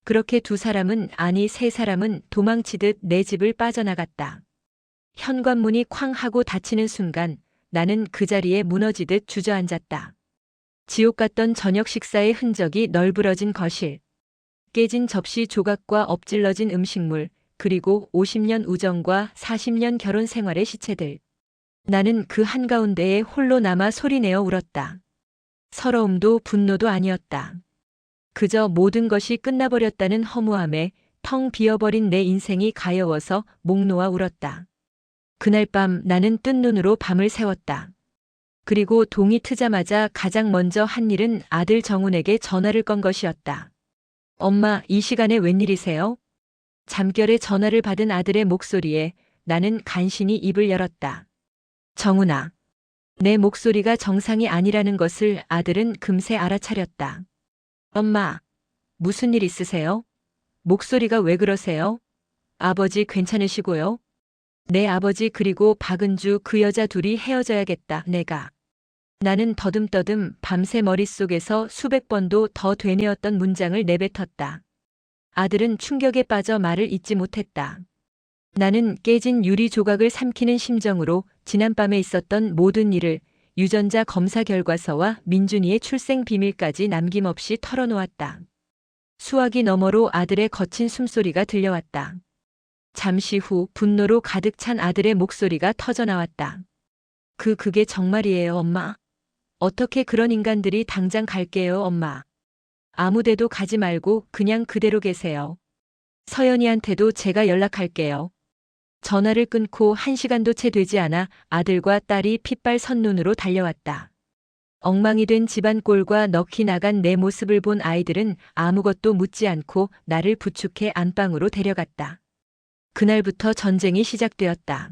그렇게 두 사람은, 아니 세 사람은 도망치듯 내 집을 빠져나갔다. 현관문이 쾅 하고 닫히는 순간 나는 그 자리에 무너지듯 주저앉았다. 지옥 같던 저녁 식사의 흔적이 널브러진 거실, 깨진 접시 조각과 엎질러진 음식물, 그리고 50년 우정과 40년 결혼 생활의 시체들. 나는 그 한가운데에 홀로 남아 소리내어 울었다. 서러움도 분노도 아니었다. 그저 모든 것이 끝나버렸다는 허무함에 텅 비어버린 내 인생이 가여워서 목 놓아 울었다. 그날 밤 나는 뜬 눈으로 밤을 새웠다. 그리고 동이 트자마자 가장 먼저 한 일은 아들 정훈에게 전화를 건 것이었다. 엄마, 이 시간에 웬일이세요? 잠결에 전화를 받은 아들의 목소리에 나는 간신히 입을 열었다. 정훈아. 내 목소리가 정상이 아니라는 것을 아들은 금세 알아차렸다. 엄마, 무슨 일 있으세요? 목소리가 왜 그러세요? 아버지 괜찮으시고요? 내 아버지 그리고 박은주 그 여자 둘이 헤어져야겠다, 내가. 나는 더듬더듬 밤새 머릿속에서 수백 번도 더 되뇌었던 문장을 내뱉었다. 아들은 충격에 빠져 말을 잇지 못했다. 나는 깨진 유리 조각을 삼키는 심정으로 지난밤에 있었던 모든 일을, 유전자 검사 결과서와 민준이의 출생 비밀까지 남김없이 털어놓았다. 수화기 너머로 아들의 거친 숨소리가 들려왔다. 잠시 후 분노로 가득 찬 아들의 목소리가 터져나왔다. 그게 정말이에요, 엄마. 어떻게 그런 인간들이. 당장 갈게요, 엄마. 아무데도 가지 말고 그냥 그대로 계세요. 서연이한테도 제가 연락할게요. 전화를 끊고 1시간도 채 되지 않아 아들과 딸이 핏발 선눈으로 달려왔다. 엉망이 된 집안 꼴과 넋이 나간 내 모습을 본 아이들은 아무것도 묻지 않고 나를 부축해 안방으로 데려갔다. 그날부터 전쟁이 시작되었다.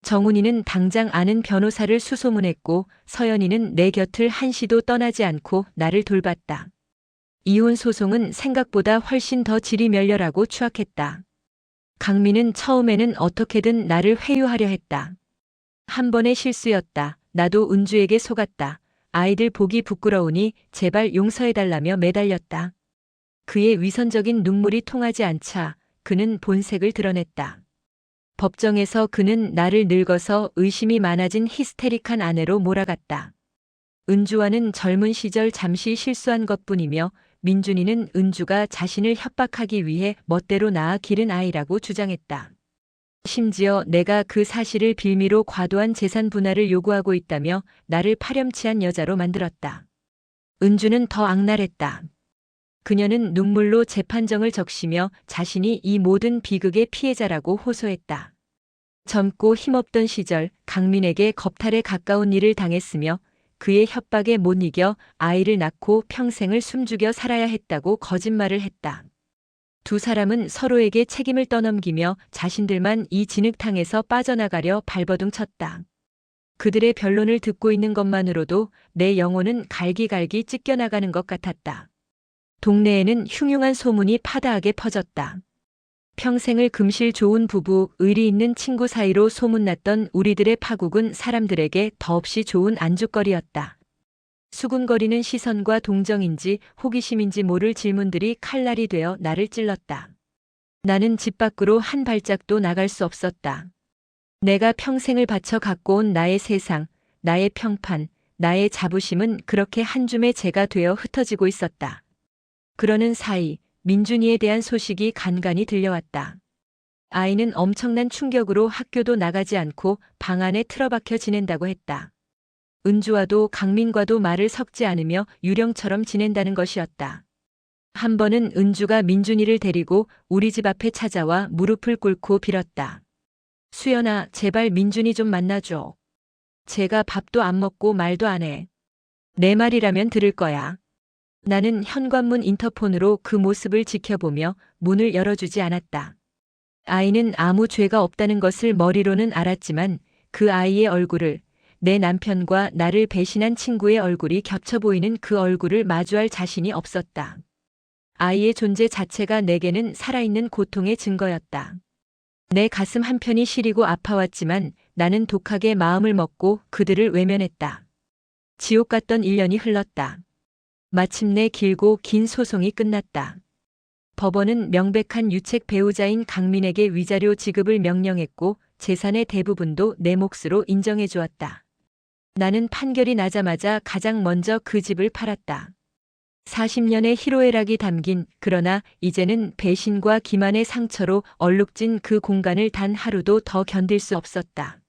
정훈이는 당장 아는 변호사를 수소문했고 서연이는 내 곁을 한시도 떠나지 않고 나를 돌봤다. 이혼 소송은 생각보다 훨씬 더 질이 멸렬하고 추악했다. 강민은 처음에는 어떻게든 나를 회유하려 했다. 한 번의 실수였다. 나도 은주에게 속았다. 아이들 보기 부끄러우니 제발 용서해달라며 매달렸다. 그의 위선적인 눈물이 통하지 않자 그는 본색을 드러냈다. 법정에서 그는 나를 늙어서 의심이 많아진 히스테릭한 아내로 몰아갔다. 은주와는 젊은 시절 잠시 실수한 것뿐이며 민준이는 은주가 자신을 협박하기 위해 멋대로 낳아 기른 아이라고 주장했다. 심지어 내가 그 사실을 빌미로 과도한 재산 분할을 요구하고 있다며 나를 파렴치한 여자로 만들었다. 은주는 더 악랄했다. 그녀는 눈물로 재판정을 적시며 자신이 이 모든 비극의 피해자라고 호소했다. 젊고 힘없던 시절 강민에게 겁탈에 가까운 일을 당했으며 그의 협박에 못 이겨 아이를 낳고 평생을 숨죽여 살아야 했다고 거짓말을 했다. 두 사람은 서로에게 책임을 떠넘기며 자신들만 이 진흙탕에서 빠져나가려 발버둥 쳤다. 그들의 변론을 듣고 있는 것만으로도 내 영혼은 갈기갈기 찢겨나가는 것 같았다. 동네에는 흉흉한 소문이 파다하게 퍼졌다. 평생을 금실 좋은 부부, 의리 있는 친구 사이로 소문났던 우리들의 파국은 사람들에게 더없이 좋은 안주거리였다. 수군거리는 시선과 동정인지 호기심인지 모를 질문들이 칼날이 되어 나를 찔렀다. 나는 집 밖으로 한 발짝도 나갈 수 없었다. 내가 평생을 바쳐 갖고 온 나의 세상, 나의 평판, 나의 자부심은 그렇게 한 줌의 재가 되어 흩어지고 있었다. 그러는 사이 민준이에 대한 소식이 간간히 들려왔다. 아이는 엄청난 충격으로 학교도 나가지 않고 방 안에 틀어박혀 지낸다고 했다. 은주와도 강민과도 말을 섞지 않으며 유령처럼 지낸다는 것이었다. 한 번은 은주가 민준이를 데리고 우리 집 앞에 찾아와 무릎을 꿇고 빌었다. 수연아, 제발 민준이 좀 만나줘. 제가 밥도 안 먹고 말도 안 해. 내 말이라면 들을 거야. 나는 현관문 인터폰으로 그 모습을 지켜보며 문을 열어주지 않았다. 아이는 아무 죄가 없다는 것을 머리로는 알았지만 그 아이의 얼굴을, 내 남편과 나를 배신한 친구의 얼굴이 겹쳐 보이는 그 얼굴을 마주할 자신이 없었다. 아이의 존재 자체가 내게는 살아있는 고통의 증거였다. 내 가슴 한편이 시리고 아파왔지만 나는 독하게 마음을 먹고 그들을 외면했다. 지옥 같던 1년이 흘렀다. 마침내 길고 긴 소송이 끝났다. 법원은 명백한 유책 배우자인 강민에게 위자료 지급을 명령했고 재산의 대부분도 내 몫으로 인정해 주었다. 나는 판결이 나자마자 가장 먼저 그 집을 팔았다. 40년의 희로애락이 담긴, 그러나 이제는 배신과 기만의 상처로 얼룩진 그 공간을 단 하루도 더 견딜 수 없었다.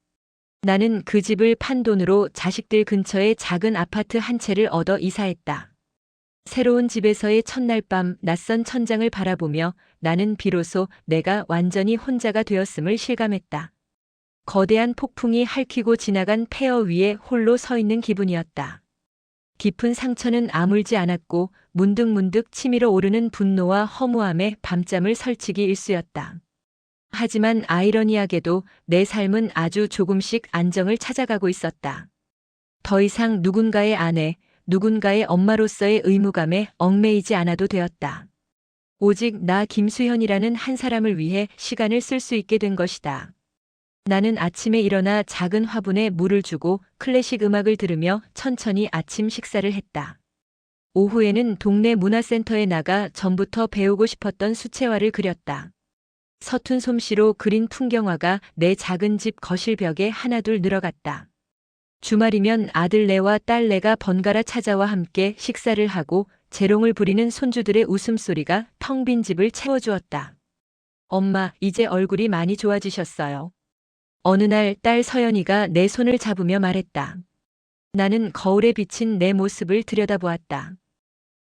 나는 그 집을 판 돈으로 자식들 근처에 작은 아파트 한 채를 얻어 이사했다. 새로운 집에서의 첫날 밤 낯선 천장을 바라보며 나는 비로소 내가 완전히 혼자가 되었음을 실감했다. 거대한 폭풍이 핥히고 지나간 폐허 위에 홀로 서 있는 기분이었다. 깊은 상처는 아물지 않았고 문득문득 치밀어 오르는 분노와 허무함에 밤잠을 설치기 일쑤였다. 하지만 아이러니하게도 내 삶은 아주 조금씩 안정을 찾아가고 있었다. 더 이상 누군가의 아내, 누군가의 엄마로서의 의무감에 얽매이지 않아도 되었다. 오직 나 김수현이라는 한 사람을 위해 시간을 쓸 수 있게 된 것이다. 나는 아침에 일어나 작은 화분에 물을 주고 클래식 음악을 들으며 천천히 아침 식사를 했다. 오후에는 동네 문화센터에 나가 전부터 배우고 싶었던 수채화를 그렸다. 서툰 솜씨로 그린 풍경화가 내 작은 집 거실벽에 하나둘 늘어갔다. 주말이면 아들네와 딸네가 번갈아 찾아와 함께 식사를 하고 재롱을 부리는 손주들의 웃음소리가 텅 빈 집을 채워주었다. 엄마, 이제 얼굴이 많이 좋아지셨어요. 어느 날 딸 서연이가 내 손을 잡으며 말했다. 나는 거울에 비친 내 모습을 들여다보았다.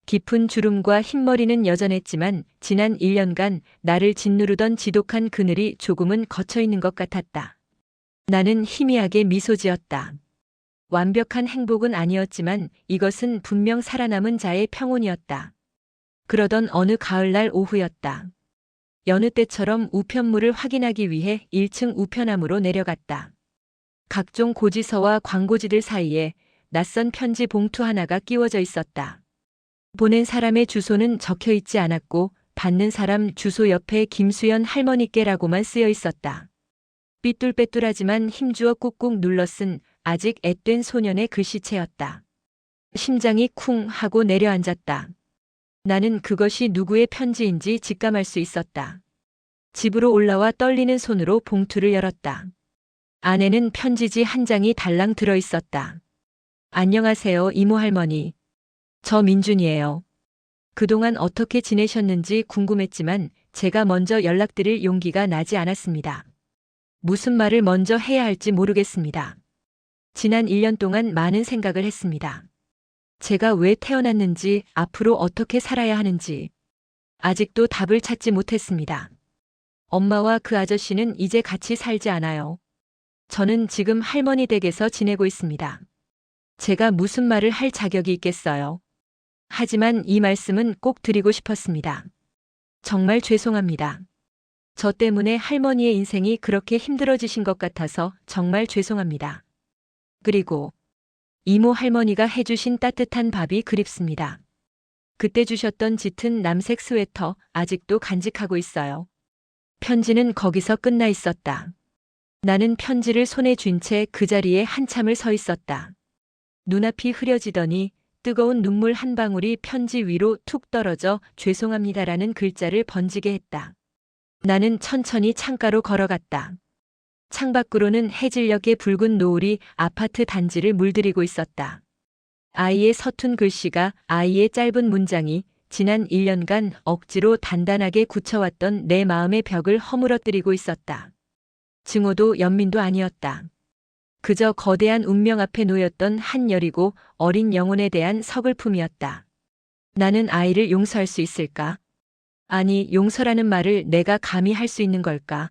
깊은 주름과 흰머리는 여전했지만 지난 1년간 나를 짓누르던 지독한 그늘이 조금은 걷혀있는 것 같았다. 나는 희미하게 미소 지었다. 완벽한 행복은 아니었지만 이것은 분명 살아남은 자의 평온이었다. 그러던 어느 가을날 오후였다. 여느 때처럼 우편물을 확인하기 위해 1층 우편함으로 내려갔다. 각종 고지서와 광고지들 사이에 낯선 편지 봉투 하나가 끼워져 있었다. 보낸 사람의 주소는 적혀 있지 않았고 받는 사람 주소 옆에 김수연 할머니께라고만 쓰여 있었다. 삐뚤빼뚤하지만 힘주어 꾹꾹 눌러 쓴 아직 앳된 소년의 글씨체였다. 심장이 쿵 하고 내려앉았다. 나는 그것이 누구의 편지인지 직감할 수 있었다. 집으로 올라와 떨리는 손으로 봉투를 열었다. 안에는 편지지 한 장이 달랑 들어 있었다. 안녕하세요, 이모 할머니. 저 민준이에요. 그동안 어떻게 지내셨는지 궁금했지만 제가 먼저 연락드릴 용기가 나지 않았습니다. 무슨 말을 먼저 해야 할지 모르겠습니다. 지난 1년 동안 많은 생각을 했습니다. 제가 왜 태어났는지, 앞으로 어떻게 살아야 하는지 아직도 답을 찾지 못했습니다. 엄마와 그 아저씨는 이제 같이 살지 않아요. 저는 지금 할머니 댁에서 지내고 있습니다. 제가 무슨 말을 할 자격이 있겠어요. 하지만 이 말씀은 꼭 드리고 싶었습니다. 정말 죄송합니다. 저 때문에 할머니의 인생이 그렇게 힘들어지신 것 같아서 정말 죄송합니다. 그리고 이모 할머니가 해주신 따뜻한 밥이 그립습니다. 그때 주셨던 짙은 남색 스웨터 아직도 간직하고 있어요. 편지는 거기서 끝나 있었다. 나는 편지를 손에 쥔 채 그 자리에 한참을 서 있었다. 눈앞이 흐려지더니 뜨거운 눈물 한 방울이 편지 위로 툭 떨어져 죄송합니다라는 글자를 번지게 했다. 나는 천천히 창가로 걸어갔다. 창밖으로는 해질녘의 붉은 노을이 아파트 단지를 물들이고 있었다. 아이의 서툰 글씨가, 아이의 짧은 문장이 지난 1년간 억지로 단단하게 굳혀왔던 내 마음의 벽을 허물어뜨리고 있었다. 증오도 연민도 아니었다. 그저 거대한 운명 앞에 놓였던 한 여리고 어린 영혼에 대한 서글픔이었다. 나는 아이를 용서할 수 있을까? 아니, 용서라는 말을 내가 감히 할 수 있는 걸까?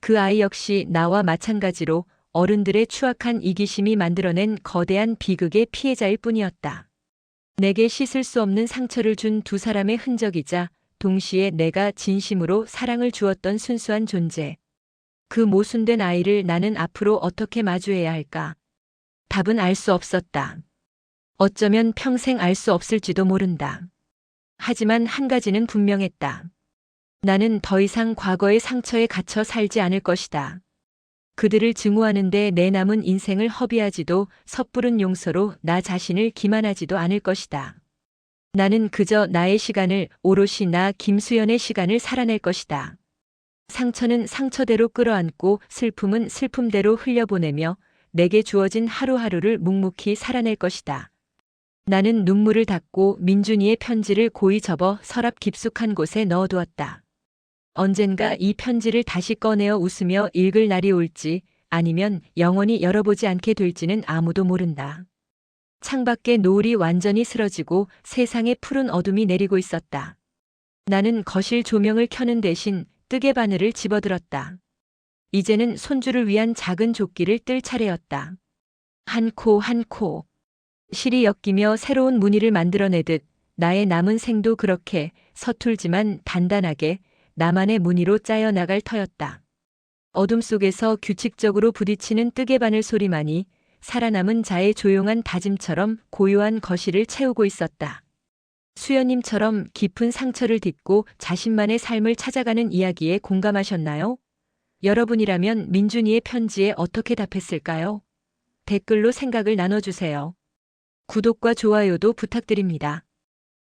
그 아이 역시 나와 마찬가지로 어른들의 추악한 이기심이 만들어낸 거대한 비극의 피해자일 뿐이었다. 내게 씻을 수 없는 상처를 준 두 사람의 흔적이자 동시에 내가 진심으로 사랑을 주었던 순수한 존재. 그 모순된 아이를 나는 앞으로 어떻게 마주해야 할까? 답은 알 수 없었다. 어쩌면 평생 알 수 없을지도 모른다. 하지만 한 가지는 분명했다. 나는 더 이상 과거의 상처에 갇혀 살지 않을 것이다. 그들을 증오하는데 내 남은 인생을 허비하지도 섣부른 용서로 나 자신을 기만하지도 않을 것이다. 나는 그저 나의 시간을, 오롯이 나 김수연의 시간을 살아낼 것이다. 상처는 상처대로 끌어안고 슬픔은 슬픔대로 흘려보내며 내게 주어진 하루하루를 묵묵히 살아낼 것이다. 나는 눈물을 닦고 민준이의 편지를 고이 접어 서랍 깊숙한 곳에 넣어두었다. 언젠가 이 편지를 다시 꺼내어 웃으며 읽을 날이 올지 아니면 영원히 열어보지 않게 될지는 아무도 모른다. 창밖에 노을이 완전히 쓰러지고 세상에 푸른 어둠이 내리고 있었다. 나는 거실 조명을 켜는 대신 뜨개 바늘을 집어들었다. 이제는 손주를 위한 작은 조끼를 뜰 차례였다. 한 코 한 코. 실이 엮이며 새로운 무늬를 만들어내듯 나의 남은 생도 그렇게 서툴지만 단단하게 나만의 무늬로 짜여나갈 터였다. 어둠 속에서 규칙적으로 부딪히는 뜨개바늘 소리만이 살아남은 자의 조용한 다짐처럼 고요한 거실을 채우고 있었다. 수연님처럼 깊은 상처를 딛고 자신만의 삶을 찾아가는 이야기에 공감하셨나요? 여러분이라면 민준이의 편지에 어떻게 답했을까요? 댓글로 생각을 나눠주세요. 구독과 좋아요도 부탁드립니다.